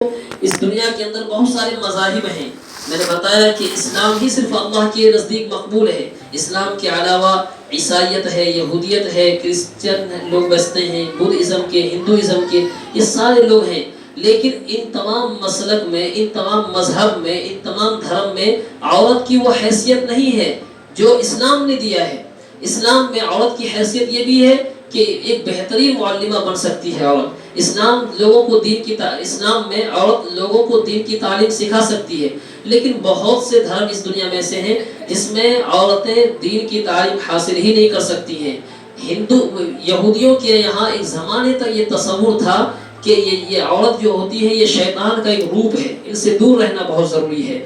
اس دنیا کے اندر بہت سارے مذاہب ہیں. میں نے بتایا کہ اسلام ہی صرف اللہ کے نزدیک مقبول ہے. اسلام کے علاوہ عیسائیت ہے، یہودیت ہے، کرسچن لوگ بستے ہیں، بدھزم کے، ہندوازم کے، یہ سارے لوگ ہیں. لیکن ان تمام مسلک میں، ان تمام مذہب میں، ان تمام دھرم میں عورت کی وہ حیثیت نہیں ہے جو اسلام نے دیا ہے. اسلام میں عورت کی حیثیت یہ بھی ہے کہ ایک بہترین معلمہ بن سکتی ہے عورت. اسلام میں عورت لوگوں کو دین کی تعلیم سکھا سکتی ہے. لیکن بہت سے دھرم اس دنیا میں سے ہیں جس میں عورتیں دین کی تعلیم حاصل ہی نہیں کر سکتی ہیں. یہودیوں کے یہاں ایک زمانے تک یہ تصور تھا کہ یہ عورت جو ہوتی ہے یہ شیطان کا ایک روپ ہے، ان سے دور رہنا بہت ضروری ہے.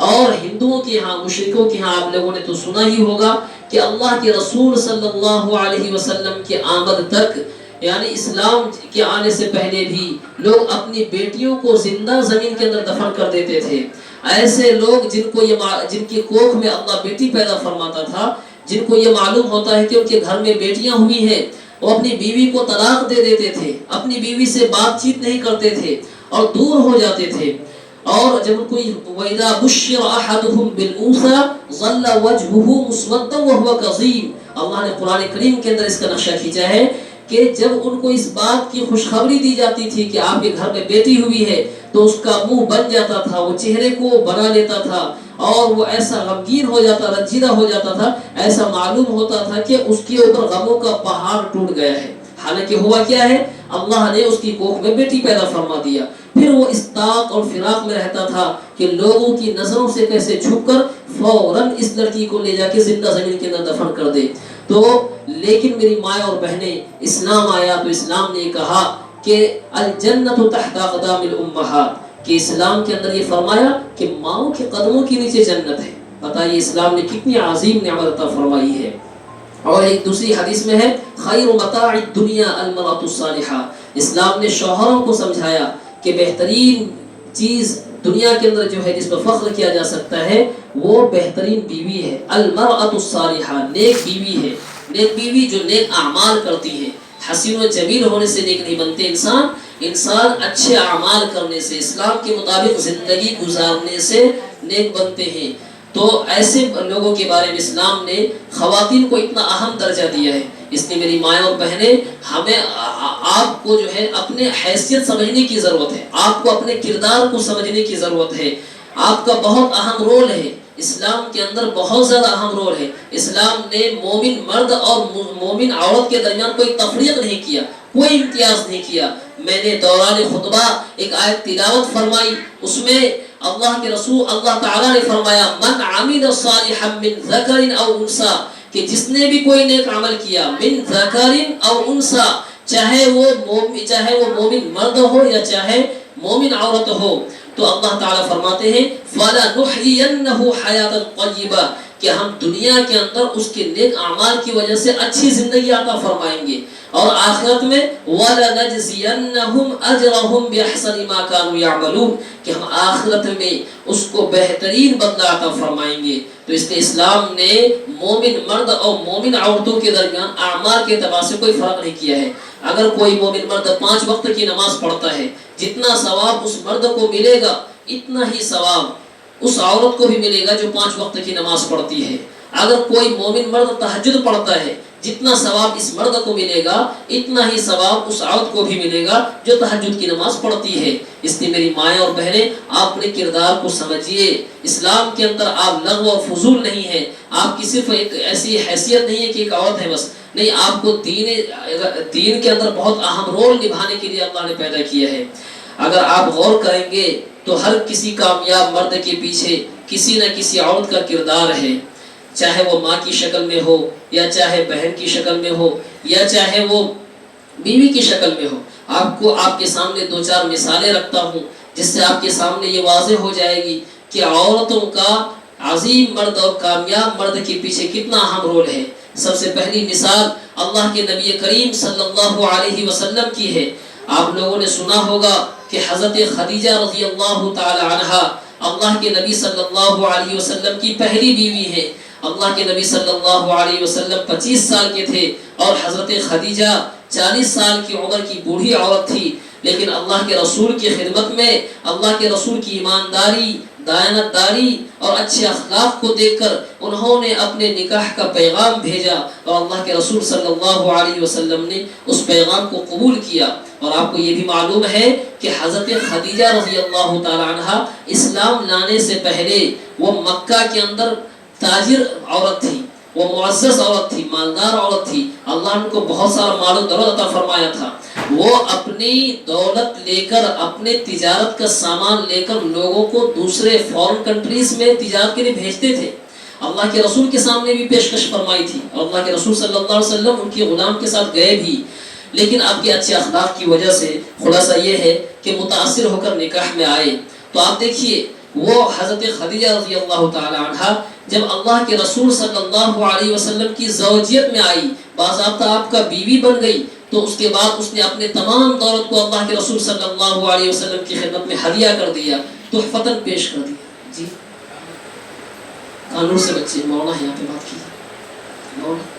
اور ہندوؤں کے ہاں، مشرکوں کے ہاں آپ لوگوں نے تو سنا ہی ہوگا کہ اللہ کے رسول صلی اللہ علیہ وسلم کے آمد تک، یعنی اسلام کے آنے سے پہلے بھی لوگ اپنی بیٹیوں کو زندہ زمین کے اندر دفن کر دیتے تھے. ایسے لوگ جن کی کوکھ میں اللہ بیٹی پیدا فرماتا تھا، جن کو یہ معلوم ہوتا ہے کہ ان کے گھر میں بیٹیاں ہوئی ہیں، وہ اپنی بیوی کو طلاق دے دیتے تھے، اپنی بیوی سے بات چیت نہیں کرتے تھے اور دور ہو جاتے تھے. اور جب کوئی وَإِذَا بُشِّرَ أَحَدُهُمْ بِالْأُنثَىٰ ظَلَّ وَجْهُهُ مُسْوَدًّا وَهُوَ كَظِيمٌ. اللہ نے قرآن کریم کے اندر اس کا نقشہ کھینچا ہے کہ جب ان کو اس بات کی خوشخبری دی جاتی تھی کہ آپ کے گھر میں بیٹی ہوئی ہے تو اس کا منہ بن جاتا تھا، وہ چہرے کو بنا لیتا تھا اور وہ ایسا غمگین ہو جاتا، رنجیدہ ہو جاتا تھا، ایسا معلوم ہوتا تھا کہ اس کے اوپر غموں کا پہاڑ ٹوٹ گیا ہے. حالانکہ ہوا کیا ہے، اللہ نے اس کی کوکھ میں بیٹی پیدا فرما دیا. پھر وہ اس طاق اور فراق میں رہتا تھا کہ لوگوں کی نظروں سے کیسے چھپ کر فوراً اس لڑکی کو لے جا کے زندہ زمین کے اندر دفن کر دے. تو لیکن میری ماں اور بہنیں، اسلام آیا تو اسلام نے کہا کہ الجنت تحت اقدام الامہات، کہ اسلام کے اندر یہ فرمایا کہ ماؤں کے قدموں کے نیچے جنت ہے. بتائیے اسلام نے کتنی عظیم نعمت عطا فرمائی ہے. اور ایک دوسری حدیث میں ہے خیر متاع الدنیا المرأة الصالحہ. اسلام نے شوہروں کو سمجھایا کہ بہترین چیز دنیا کے اندر جو ہے جس پر فخر کیا جا سکتا ہے وہ بہترین بیوی ہے. المرأة الصالحہ، نیک بیوی ہے. نیک بیوی جو نیک اعمال کرتی ہے. حسین و جمیل ہونے سے نیک نہیں بنتے انسان اچھے اعمال کرنے سے، اسلام کے مطابق زندگی گزارنے سے نیک بنتے ہیں. تو ایسے لوگوں کے بارے میں اسلام نے خواتین کو اتنا اہم درجہ دیا ہے. اس لیے میری مائیں اور بہنیں، ہمیں آپ کو جو ہے اپنے حیثیت سمجھنے کی ضرورت ہے، آپ کو اپنے کردار کو سمجھنے کی ضرورت ہے. آپ کا بہت اہم رول ہے اسلام کے اندر، بہت زیادہ اہم رول ہے. اسلام نے مومن مرد اور مومن عورت کے درمیان کوئی تفریق نہیں کیا، کوئی امتیاز نہیں کیا. میں نے دوران خطبہ ایک آیت تلاوت فرمائی، اس میں اللہ کے رسول اللہ تعالیٰ نے فرمایا من عمل صالحا من ذکر او انثى، کہ جس نے بھی کوئی نیک عمل کیا من ذکر او انثى، چاہے وہ مومن مرد ہو یا چاہے مومن عورت ہو، تو اللہ تعالیٰ فرماتے ہیں فَلَنُحْيِيَنَّهُ حَيَاةً طَيِّبَةً، کہ ہم دنیا کے اندر اس کے نیک اعمال کی وجہ سے اچھی زندگی عطا فرمائیں گے، اور آخرت میں وَلَنَجْزِيَنَّهُمْ أَجْرَهُمْ بِأَحْسَنِ مَا كَانُوا يَعْمَلُونَ، کہ ہم آخرت میں اس کو بہترین بدلہ عطا فرمائیں گے. تو اس لیے اسلام نے مومن مرد اور مومن عورتوں کے درمیان اعمال کے اعتبار سے کوئی فرق نہیں کیا ہے. اگر کوئی مومن مرد 5 وقت کی نماز پڑھتا ہے، جتنا ثواب اس مرد کو ملے گا اتنا ہی ثواب اس عورت کو بھی ملے گا جو 5 وقت کی نماز پڑھتی ہے. اگر کوئی مومن مرد تہجد پڑھتا ہے، جتنا ثواب اس مرد کو ملے گا اتنا ہی ثواب اس عورت کو بھی ملے گا جو تہجد کی نماز پڑھتی ہے. اس لیے میری مائیں اور بہنیں، آپ اپنے کردار کو سمجھیے. اسلام کے اندر آپ لغو و فضول نہیں ہیں، آپ کی صرف ایک ایسی حیثیت نہیں ہے کہ ایک عورت ہے بس، نہیں، آپ کو دین کے اندر بہت اہم رول نبھانے کے لیے اللہ نے پیدا کیا ہے. اگر آپ غور کریں گے تو ہر کسی کامیاب مرد کے پیچھے کسی نہ کسی عورت کا کردار ہے، چاہے وہ ماں کی شکل میں ہو یا چاہے بہن کی شکل میں ہو یا چاہے وہ بیوی کی شکل میں ہو. آپ کو آپ کے سامنے 2-4 مثالیں رکھتا ہوں جس سے آپ کے سامنے یہ واضح ہو جائے گی کہ عورتوں کا عظیم مرد اور کامیاب مرد کے پیچھے کتنا اہم رول ہے. سب سے پہلی مثال اللہ کے نبی کریم صلی اللہ علیہ وسلم کی ہے. آپ لوگوں نے سنا ہوگا کہ حضرت خدیجہ رضی اللہ تعالی عنہا اللہ کے نبی صلی اللہ علیہ وسلم کی پہلی بیوی ہے. اللہ کے نبی صلی اللہ علیہ وسلم 25 سال کے تھے اور حضرت خدیجہ 40 سال کی عمر کی بوڑھی عورت تھی. لیکن اللہ کے رسول کی خدمت میں اللہ کے رسول کی ایمانداری، دیانتداری اور اچھے اخلاق کو دیکھ کر انہوں نے اپنے نکاح کا پیغام بھیجا اور اللہ کے رسول صلی اللہ علیہ وسلم نے اس پیغام کو قبول کیا۔ اور آپ کو یہ بھی معلوم ہے کہ حضرت خدیجہ رضی اللہ تعالی عنہ اسلام لانے سے پہلے وہ مکہ کے اندر تاجر عورت تھی، وہ معزز عورت تھی، مالدار عورت تھی، اللہ نے ان کو بہت سارا مال و دولت عطا فرمایا تھا۔ وہ اپنی دولت لے کر، اپنے تجارت کا سامان لے کر لوگوں کو دوسرے فورن کنٹریز میں تجارت کے لیے بھیجتے تھے۔ اللہ کے رسول کے سامنے بھی پیشکش فرمائی تھی اور اللہ کے رسول صلی اللہ علیہ وسلم ان کے غلام کے ساتھ گئے بھی، لیکن آپ کے اچھے اخلاق کی وجہ سے خلاصہ یہ ہے کہ متاثر ہو کر نکاح میں آئے۔ تو آپ دیکھیے وہ حضرت خدیجہ رضی اللہ تعالی عنہ جب اللہ کے رسول صلی اللہ علیہ وسلم کی زوجیت میں آئی، باضابطہ آپ کا بیوی بن گئی، تو اس کے بعد اس نے اپنے تمام دولت کو اللہ کے رسول صلی اللہ علیہ وسلم کی خدمت میں ہدیہ کر دیا، تحفتاً پیش کر دیا۔ جی قانون سے بچے مولانا یہاں پہ بات کیجیے مولانا۔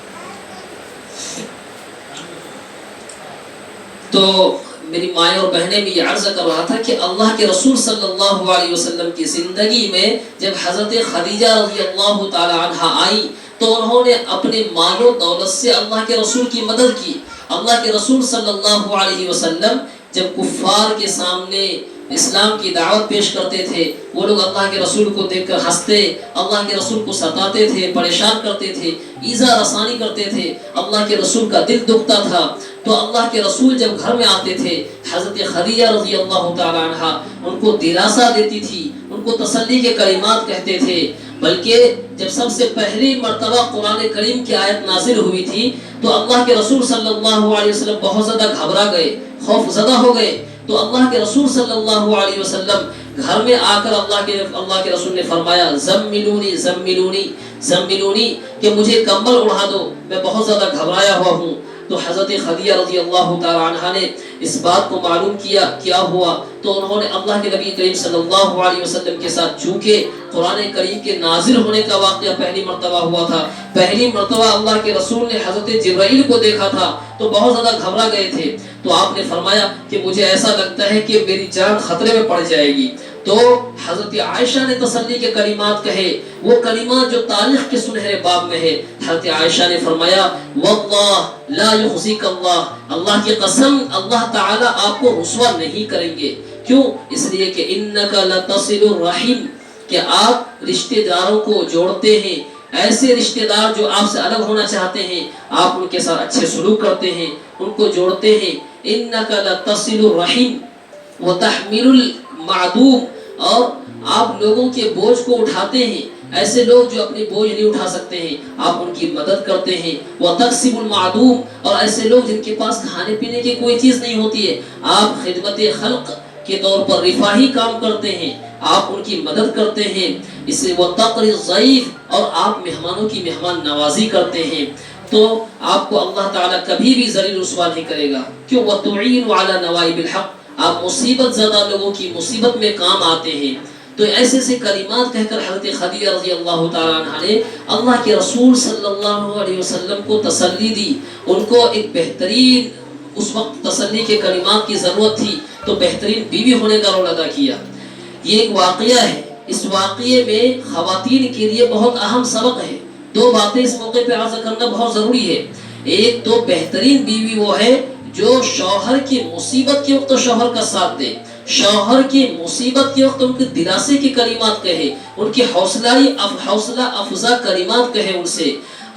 تو میری مائیں اور بہنیں بھی یہ عرض کر رہا تھا کہ اللہ کے رسول صلی اللہ علیہ وسلم کی زندگی میں جب حضرت خدیجہ رضی اللہ تعالی عنہ آئی تو انہوں نے اپنے مال و دولت سے اللہ کے رسول کی مدد کی۔ اللہ کے رسول صلی اللہ علیہ وسلم جب کفار کے سامنے اسلام کی دعوت پیش کرتے تھے، وہ لوگ اللہ کے رسول کو دیکھ کر ہنستے، اللہ کے رسول کو ستاتے تھے، پریشان کرتے تھے، ایذا رسانی کرتے تھے، اللہ کے رسول کا دل دکھتا تھا۔ تو اللہ کے رسول جب گھر میں آتے تھے، حضرت خدیجہ رضی اللہ تعالی عنہ ان کو دلاسا دیتی تھی، ان کو تسلی کے کلمات کہتے تھے۔ بلکہ جب سب سے پہلی مرتبہ قرآن کریم کی آیت نازل ہوئی تھی تو اللہ کے رسول صلی اللہ علیہ وسلم بہت زیادہ گھبرا گئے، خوف زدہ ہو گئے۔ تو اللہ کے رسول صلی اللہ علیہ وسلم گھر میں آ کر اللہ کے رسول نے فرمایا زملونی زملونی زملونی کہ مجھے کمبل اڑا دو، میں بہت زیادہ گھبرایا ہوا ہوں۔ تو حضرت خدیجہ رضی اللہ تعالی عنہ نے اس بات کو معلوم کیا ہوا تو انہوں نے اللہ کے نبی کریم صلی اللہ علیہ وسلم کے ساتھ، چونکہ قرآن کریم کے نازل ہونے کا واقعہ پہلی مرتبہ ہوا تھا، پہلی مرتبہ اللہ کے رسول نے حضرت جبرائیل کو دیکھا تھا تو بہت زیادہ گھبرا گئے تھے۔ تو آپ نے فرمایا کہ مجھے ایسا لگتا ہے کہ میری جان خطرے میں پڑ جائے گی۔ تو حضرت عائشہ نے تسلی کے کلمات کہے، وہ کلمات جو تاریخ کے سنہرے باب میں ہے۔ حضرت عائشہ نے فرمایا واللہ لا یخزیک اللہ، اللہ کی قسم اللہ تعالی آپ کو رسوا نہیں کریں گے۔ کیوں؟ اس لیے کہ انک لتصل الرحم، کہ آپ رشتہ داروں کو جوڑتے ہیں، ایسے رشتہ دار جو آپ سے الگ ہونا چاہتے ہیں آپ ان کے ساتھ اچھے سلوک کرتے ہیں، ان کو جوڑتے ہیں۔ انک لتصل الرحم وتحمل المعدوم، اور آپ لوگوں کے بوجھ کو اٹھاتے ہیں، ایسے لوگ جو اپنی بوجھ نہیں اٹھا سکتے ہیں آپ ان کی مدد کرتے ہیں۔ وتقسم المعدوم، اور ایسے لوگ جن کے پاس کھانے پینے کی کوئی چیز نہیں ہوتی ہے آپ خدمت خلق کے طور پر رفاہی کام کرتے ہیں، آپ ان کی مدد کرتے ہیں۔ اس سے وتقری الضیف، اور آپ مہمانوں کی مہمان نوازی کرتے ہیں۔ تو آپ کو اللہ تعالیٰ کبھی بھی ذلیل رسوا نہیں کرے گا۔ کیوں؟ وتعین علی نوائب الحق، آپ مصیبت زدہ لوگوں کی مصیبت میں کام آتے ہیں۔ تو ایسے سے کلمات کہہ کر حضرت خدیجہ رضی اللہ تعالیٰ عنہ نے اللہ کے رسول صلی اللہ علیہ وسلم کو تسلی دی۔ ان کو ایک بہترین، اس وقت تسلی کے کلمات کی ضرورت تھی تو بہترین بیوی ہونے کا رول ادا کیا۔ یہ ایک واقعہ ہے، اس واقعے میں خواتین کے لیے بہت اہم سبق ہے۔ دو باتیں اس موقع پہ عرض کرنا بہت ضروری ہے۔ ایک تو بہترین بیوی وہ ہے جو شوہر کی مصیبت کے وقت شوہر کا ساتھ دے، شوہر کی مصیبت کے وقت ان کے دلاسے کی کلمات کہے، ان کی حوصلہ افزا کلمات کہے ان سے۔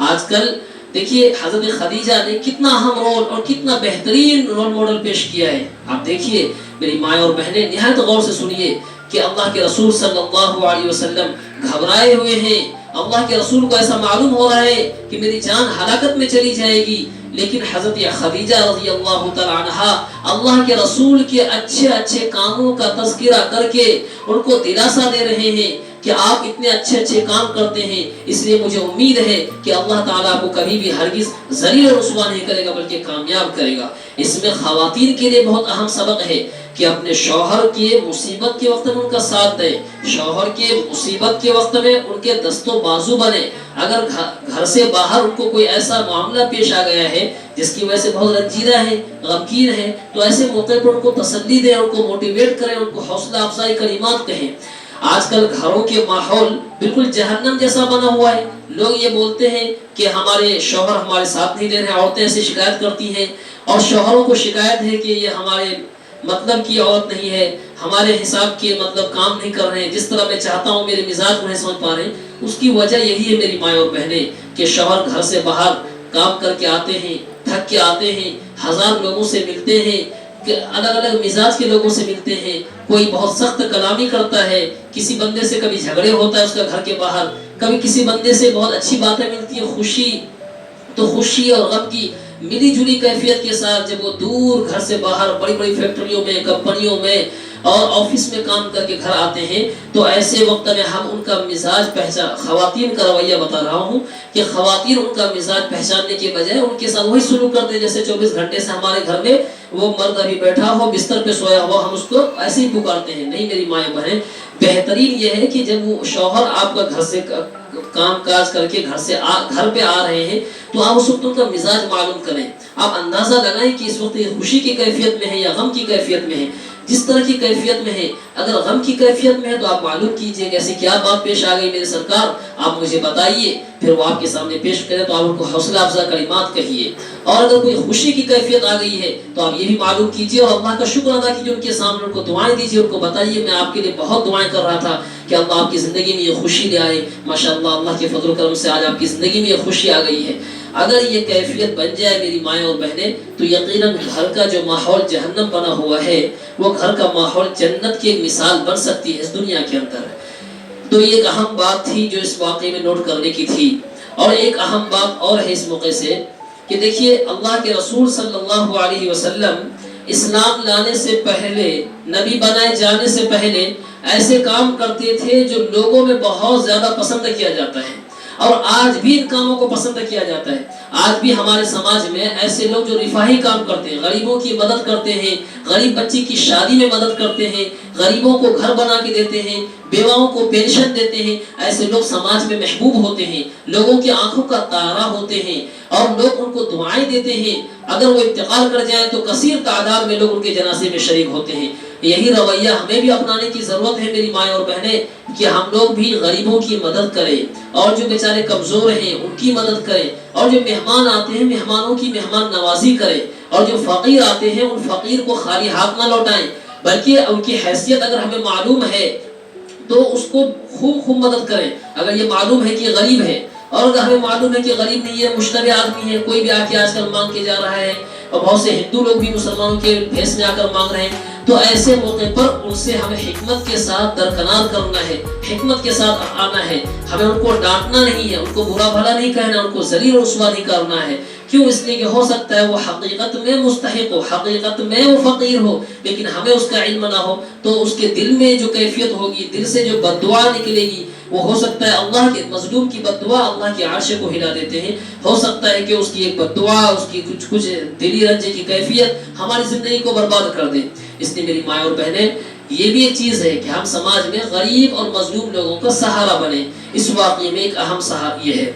آج کل دیکھیے حضرت خدیجہ نے کتنا اہم رول اور کتنا بہترین رول ماڈل پیش کیا ہے۔ آپ دیکھیے میری مائیں اور بہنیں نہایت غور سے سنیے کہ اللہ کے رسول صلی اللہ علیہ وسلم گھبرائے ہوئے ہیں، اللہ کے رسول کو ایسا معلوم ہو رہا ہے کہ میری جان ہلاکت میں چلی جائے گی، لیکن حضرت خدیجہ رضی اللہ تعالی عنہ اللہ کے رسول کے اچھے اچھے کاموں کا تذکرہ کر کے ان کو دلاسا دے رہے ہیں کہ آپ اتنے اچھے اچھے کام کرتے ہیں، اس لیے مجھے امید ہے کہ اللہ تعالیٰ آپ کو کبھی بھی ہرگز ذلیل اور رسوا نہیں کرے گا بلکہ کامیاب کرے گا۔ اس میں خواتین کے لیے بہت اہم سبق ہے کہ اپنے شوہر کے مصیبت کے وقت میں ان کا ساتھ دیں، شوہر کے مصیبت کے وقت میں ان کے دست و بازو بنے۔ اگر گھر سے باہر ان کو کوئی ایسا معاملہ پیش آ گیا ہے جس کی وجہ سے بہت رنجیدہ ہے، غمگین ہے، تو ایسے موقع پر ان کو تسلی دیں، ان کو موٹیویٹ کریں، ان کو حوصلہ افزائی کلمات کہیں۔ آج کل گھروں کے ماحول بالکل جہنم جیسا بنا ہوا ہے۔ لوگ یہ بولتے ہیں کہ ہمارے شوہر ہمارے ساتھ نہیں دے رہے، عورتیں ایسے شکایت کرتی ہیں، اور شوہروں کو شکایت ہے کہ یہ ہمارے مطلب کی عورت نہیں ہے، ہمارے حساب کے مطلب کام نہیں کر رہے ہیں، جس طرح میں چاہتا ہوں میرے مزاج کو نہیں سمجھ پا رہے ہیں۔ اس کی وجہ یہی ہے میری مائیں اور بہنیں کہ شوہر گھر سے باہر کام کر کے آتے ہیں، تھک کے آتے ہیں، ہزار لوگوں سے ملتے ہیں، کہ الگ الگ مزاج کے لوگوں سے ملتے ہیں، کوئی بہت سخت کلامی کرتا ہے، کسی بندے سے کبھی جھگڑے ہوتا ہے اس کا گھر کے باہر، کبھی کسی بندے سے بہت اچھی باتیں ملتی ہیں، خوشی تو خوشی اور غم کی ملی جلی کیفیت کے ساتھ جب وہ دور گھر سے باہر بڑی بڑی فیکٹریوں میں، کمپنیوں میں اور آفس میں کام کر کے گھر آتے ہیں، تو ایسے وقت میں ہم ان کا مزاج پہچان، خواتین کا رویہ بتا رہا ہوں کہ خواتین ان کا مزاج پہچاننے کے بجائے ان کے ساتھ وہی سلوک کرتے ہیں جیسے 24 گھنٹے سے ہمارے گھر میں وہ مرد ابھی بیٹھا ہو بستر پہ سویا ہوا، ہم اس کو ایسے ہی پکارتے ہیں۔ نہیں میری مائیں بہنیں، بہترین یہ ہے کہ جب وہ شوہر آپ کا گھر سے کام کاج کر کے گھر پہ آ رہے ہیں تو آپ اس وقت ان کا مزاج معلوم کریں، آپ اندازہ لگائیں کہ اس وقت یہ خوشی کی کیفیت میں ہے یا غم کی کیفیت میں ہے۔ جس طرح کی کیفیت میں ہے، اگر غم کی کیفیت میں ہے تو آپ معلوم کیجئے کہ ایسی کیا بات پیش آ گئی میرے سرکار، آپ مجھے بتائیے، پھر وہ آپ کے سامنے پیش کرے تو آپ ان کو حوصلہ افزا کلمات کہیے۔ اور اگر کوئی خوشی کی کیفیت آ گئی ہے تو آپ یہ بھی معلوم کیجئے اور اللہ کا شکر ادا کیجئے، ان کے سامنے ان کو دعائیں دیجئے، ان کو بتائیے میں آپ کے لیے بہت دعائیں کر رہا تھا کہ اللہ آپ کی زندگی میں یہ خوشی لے آئے، ماشاءاللہ اللہ کے فضل و کرم سے آج آپ کی زندگی میں یہ خوشی آ گئی ہے۔ اگر یہ کیفیت بن جائے میری مائیں اور بہنیں تو یقیناً گھر کا جو ماحول جہنم بنا ہوا ہے وہ گھر کا ماحول جنت کی ایک مثال بن سکتی ہے اس دنیا کے اندر۔ تو یہ ایک اہم بات تھی جو اس واقعے میں نوٹ کرنے کی تھی۔ اور ایک اہم بات اور ہے اس موقع سے کہ دیکھیے اللہ کے رسول صلی اللہ علیہ وسلم اسلام لانے سے پہلے، نبی بنائے جانے سے پہلے ایسے کام کرتے تھے جو لوگوں میں بہت زیادہ پسند کیا جاتا ہے، اور آج بھی ان کاموں کو پسند کیا جاتا ہے۔ آج بھی ہمارے سماج میں ایسے لوگ جو رفاہی کام کرتے ہیں، غریبوں کی مدد کرتے ہیں، غریب بچی کی شادی میں مدد کرتے ہیں، غریبوں کو گھر بنا کے دیتے ہیں، بیواؤں کو پینشن دیتے ہیں، ایسے لوگ سماج میں محبوب ہوتے ہیں، لوگوں کی آنکھوں کا تارا ہوتے ہیں، اور لوگ ان کو دعائیں دیتے ہیں۔ اگر وہ انتقال کر جائیں تو کثیر تعداد میں لوگ ان کے جنازے میں شریک ہوتے ہیں۔ یہی رویہ ہمیں بھی اپنانے کی ضرورت ہے میری مائیں اور بہنیں کہ ہم لوگ بھی غریبوں کی مدد کریں، اور جو بیچارے کمزور ہیں ان کی مدد کریں، اور جو مہمان آتے ہیں مہمانوں کی مہمان نوازی کریں، اور جو فقیر آتے ہیں ان فقیر کو خالی ہاتھ نہ لوٹائیں، بلکہ ان کی حیثیت اگر ہمیں معلوم ہے تو اس کو خوب مدد کریں۔ اگر یہ معلوم ہے کہ غریب ہے، اور اگر ہمیں معلوم ہے کہ غریب نہیں ہے، مشتبہ آدمی ہے، کوئی بھی آ کے آج کل مانگ کے جا رہا ہے، اور بہت سے ہندو لوگ بھی مسلمانوں کے بھیس میں آ کر مانگ رہے ہیں، تو ایسے موقع پر ان سے ہمیں حکمت کے ساتھ درکنار کرنا ہے، حکمت کے ساتھ آنا ہے۔ ہمیں ان کو ڈانٹنا نہیں ہے، ان کو برا بھلا نہیں کہنا، ان کو ذلیل و رسوا نہیں کرنا ہے۔ کیوں؟ اس لیے کہ ہو سکتا ہے وہ حقیقت میں مستحق ہو، حقیقت میں وہ فقیر ہو، لیکن ہمیں اس کا علم نہ ہو، تو اس کے دل میں جو کیفیت ہوگی، دل سے جو بد دعا نکلے گی، وہ ہو سکتا ہے اللہ کے مظلوم کی بد دعا اللہ کے عرش کو ہلا دیتے ہیں۔ ہو سکتا ہے کہ اس کی ایک بد دعا، اس کی کچھ دلی رنجے کی کیفیت ہماری زندگی کو برباد کر دے۔ اس لیے میری مائیں اور بہنیں، یہ بھی ایک چیز ہے کہ ہم سماج میں غریب اور مظلوم لوگوں کا سہارا بنیں۔ اس واقعے میں ایک اہم سہارا یہ ہے۔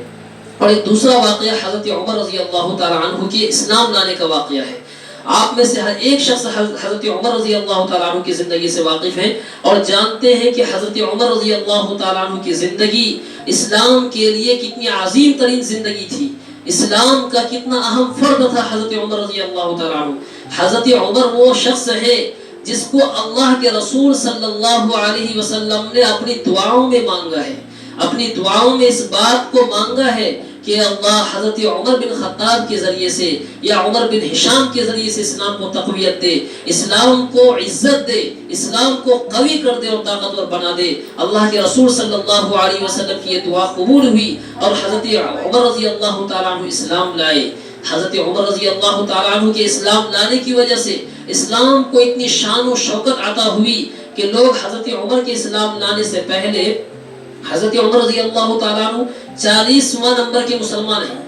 اور ایک دوسرا واقعہ حضرت عمر رضی اللہ تعالیٰ عنہ کے اسلام لانے کا واقعہ ہے۔ آپ میں سے ہر ایک شخص حضرت عمر رضی اللہ تعالیٰ عنہ کی زندگی سے واقف ہیں اور جانتے ہیں کہ حضرت عمر رضی اللہ تعالیٰ عنہ کی زندگی اسلام کے لیے کتنی عظیم ترین زندگی تھی، اسلام کا کتنا اہم فرد تھا حضرت عمر رضی اللہ تعالیٰ عنہ۔ حضرت عمر وہ شخص ہے جس کو اللہ کے رسول صلی اللہ علیہ وسلم نے اپنی دعاؤں میں مانگا ہے، اپنی دعاؤں میں اس بات کو مانگا ہے کہ اللہ حضرت عمر بن خطاب کے ذریعے سے یا عمر بن ہشام کے ذریعے سے اسلام کو تقویت دے، اسلام کو عزت دے، اسلام کو قوی کر دے اور طاقتور بنا دے۔ اللہ کے رسول صلی اللہ علیہ وسلم کی یہ دعا قبول ہوئی اور حضرت عمر رضی اللہ تعالیٰ عنہ اسلام لائے۔ حضرت عمر رضی اللہ تعالیٰ عنہ کے اسلام لانے کی وجہ سے اسلام کو اتنی شان و شوکت عطا ہوئی کہ لوگ حضرت عمر کے اسلام لانے سے پہلے حضرت عمر رضی اللہ تعالیٰ عنہ 40واں نمبر کے مسلمان ہیں.